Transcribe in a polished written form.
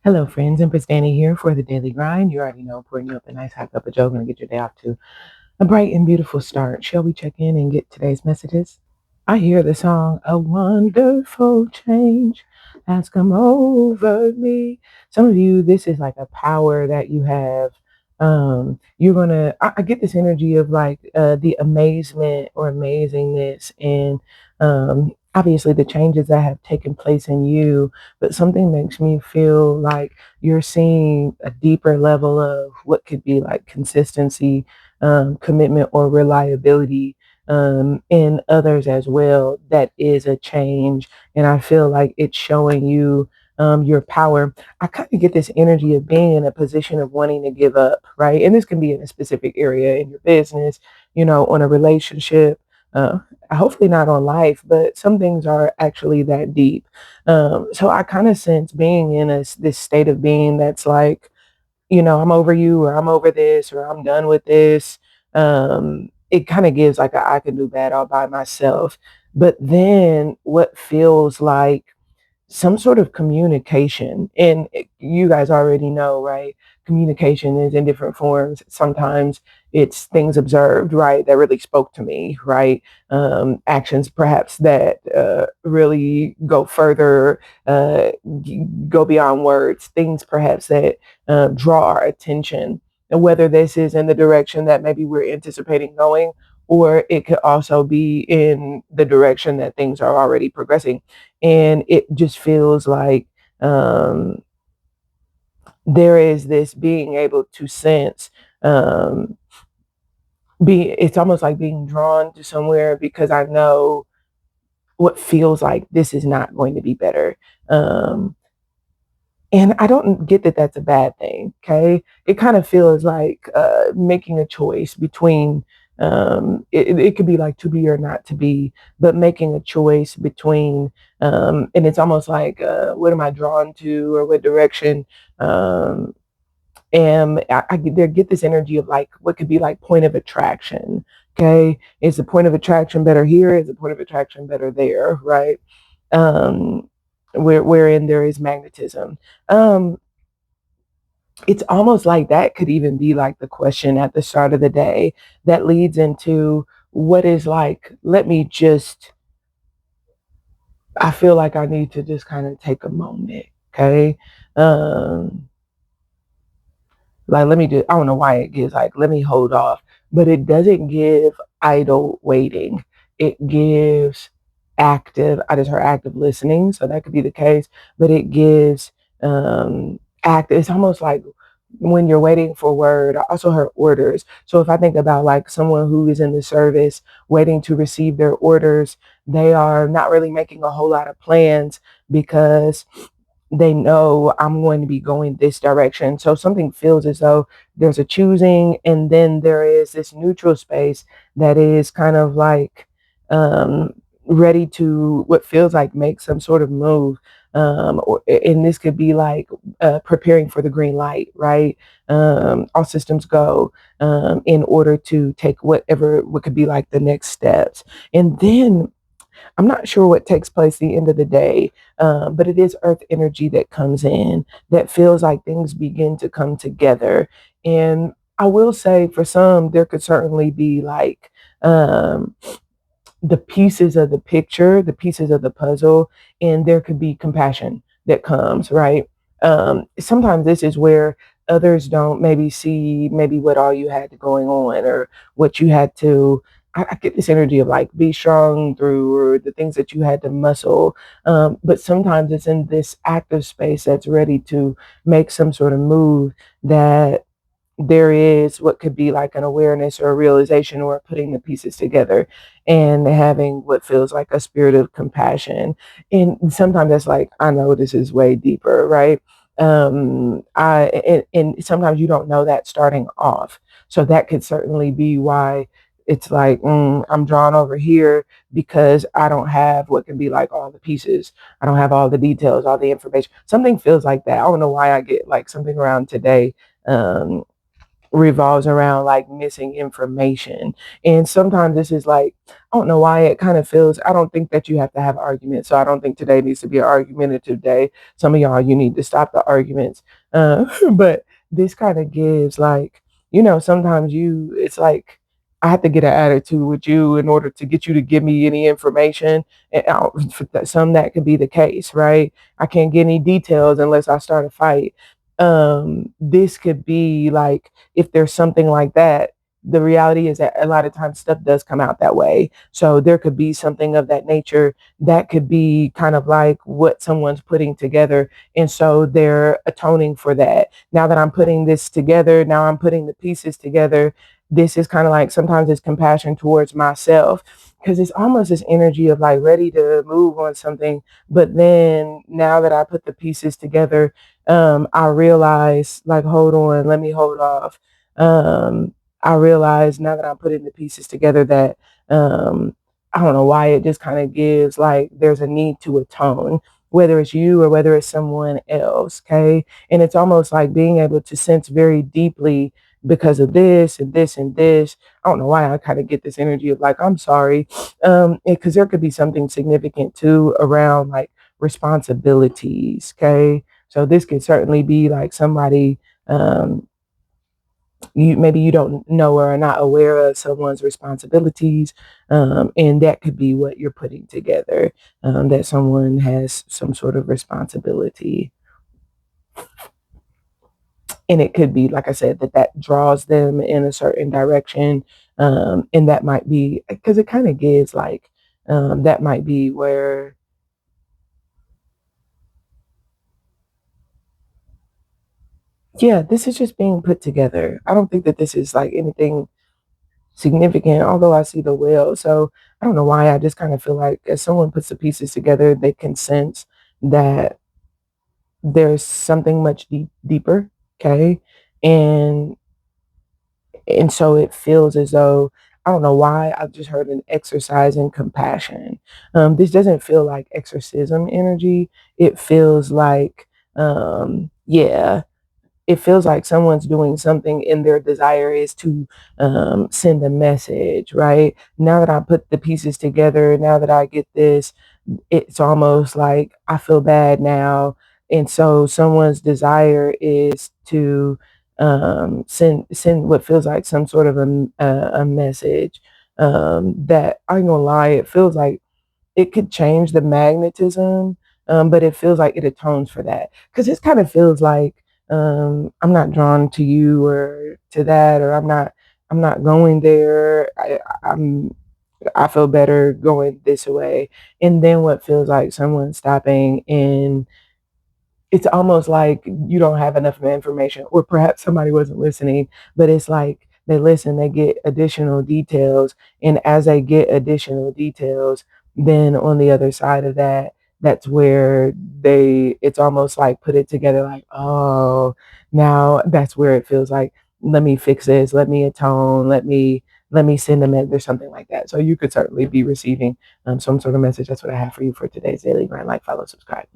Hello, friends. Empress Danny here for the Daily Grind. You already know, pouring you up a nice hot cup of joe, going to get your day off to a bright and beautiful start. Shall we check in and get today's messages? I hear the song, A Wonderful Change Has Come Over Me. Some of you, this is like a power that you have. You're going to, I get this energy of like the amazement or amazingness and obviously the changes that have taken place in you, but something makes me feel like you're seeing a deeper level of what could be like consistency, commitment, or reliability in others as well. That is a change. And I feel like it's showing you your power. I kind of get this energy of being in a position of wanting to give up, right? And this can be in a specific area in your business, on a relationship. Hopefully not on life, but some things are actually that deep. So I kind of sense being in this state of being that's like, I'm over you or I'm over this or I'm done with this. It kind of gives like I can do bad all by myself. But then what feels like some sort of communication. And you guys already know, right? Communication is in different forms. Sometimes it's things observed, right? That really spoke to me, right? Actions perhaps that really go further, go beyond words, things perhaps that draw our attention. And whether this is in the direction that maybe we're anticipating going, or it could also be in the direction that things are already progressing, and it just feels like um, there is this being able to sense, um, it's almost like being drawn to somewhere because I know what feels like this is not going to be better. um, and I don't get that that's a bad thing. Okay. It kind of feels like making a choice between, it could be like to be or not to be, but making a choice between, and it's almost like, what am I drawn to or what direction? Um, get this energy of like what could be like point of attraction. Okay. Is the point of attraction better here? Is the point of attraction better there? Right. Um, wherein there is magnetism. Um, it's almost like that could even be like the question at the start of the day that leads into what is like, let me just, I feel like I need to just kind of take a moment. Okay. Um, like, let me do, I don't know why it gives like, let me hold off, but it doesn't give idle waiting. It gives active, I just heard active listening. So that could be the case, but it gives active, it's almost like when you're waiting for word. I also heard orders. So if I think about like someone who is in the service waiting to receive their orders, they are not really making a whole lot of plans because they know I'm going to be going this direction. So something feels as though there's a choosing, and then there is this neutral space that is kind of like um, ready to what feels like make some sort of move. And this could be like preparing for the green light, right? All systems go in order to take whatever what could be like the next steps. And then I'm not sure what takes place at the end of the day, but it is earth energy that comes in that feels like things begin to come together. And I will say for some, there could certainly be like um, the pieces of the picture, the pieces of the puzzle, and there could be compassion that comes, right? Sometimes this is where others don't maybe see maybe what all you had going on or what you had to. I get this energy of like be strong through or the things that you had to muscle. But sometimes it's in this active space that's ready to make some sort of move that there is what could be like an awareness or a realization or putting the pieces together and having what feels like a spirit of compassion. And sometimes that's like, I know this is way deeper, right? And sometimes you don't know that starting off. So that could certainly be why it's like, I'm drawn over here because I don't have what can be like all the pieces. I don't have all the details, all the information. Something feels like that. I don't know why I get like something around today. Um, revolves around like missing information. And sometimes this is like, I don't know why it kind of feels, I don't think that you have to have arguments. So I don't think today needs to be an argumentative day. Some of y'all, you need to stop the arguments. But this kind of gives like, sometimes it's like, I have to get an attitude with you in order to get you to give me any information. And some that could be the case, right? I can't get any details unless I start a fight. This could be like, if there's something like that, the reality is that a lot of times stuff does come out that way. So there could be something of that nature that could be kind of like what someone's putting together. And so they're atoning for that. Now that I'm putting this together, now I'm putting the pieces together. This is kind of like sometimes it's compassion towards myself, because it's almost this energy of like ready to move on something. But then now that I put the pieces together, I realize like, hold on, let me hold off. I realize now that I'm putting the pieces together that I don't know why it just kind of gives like there's a need to atone, whether it's you or whether it's someone else. Okay. And it's almost like being able to sense very deeply because of this and this and this. I don't know why I kind of get this energy of like, I'm sorry. Because there could be something significant too around like responsibilities. Okay. So this could certainly be like somebody, you don't know or are not aware of someone's responsibilities, and that could be what you're putting together, that someone has some sort of responsibility. And it could be, like I said, that draws them in a certain direction, and that might be because it kind of gives like, that might be where, yeah, this is just being put together. I don't think that this is like anything significant, although I see the will. So I don't know why I just kind of feel like as someone puts the pieces together, they can sense that there's something much deeper. Okay. And so it feels as though, I don't know why, I've just heard an exercise in compassion. This doesn't feel like exorcism energy. It feels like, yeah, it feels like someone's doing something and their desire is to send a message, right? Now that I put the pieces together, now that I get this, it's almost like I feel bad now. And so someone's desire is to send what feels like some sort of a message, that I ain't gonna lie, it feels like it could change the magnetism, but it feels like it atones for that. Because it kind of feels like, I'm not drawn to you or to that, or I'm not going there. I feel better going this way. And then what feels like someone stopping, and it's almost like you don't have enough information, or perhaps somebody wasn't listening, but it's like they listen, they get additional details. And as they get additional details, then on the other side of that, that's where it's almost like put it together like, oh, now that's where it feels like, let me fix this, let me atone, let me send a message or something like that. So you could certainly be receiving some sort of message. That's what I have for you for today's daily grind. Like, follow, subscribe.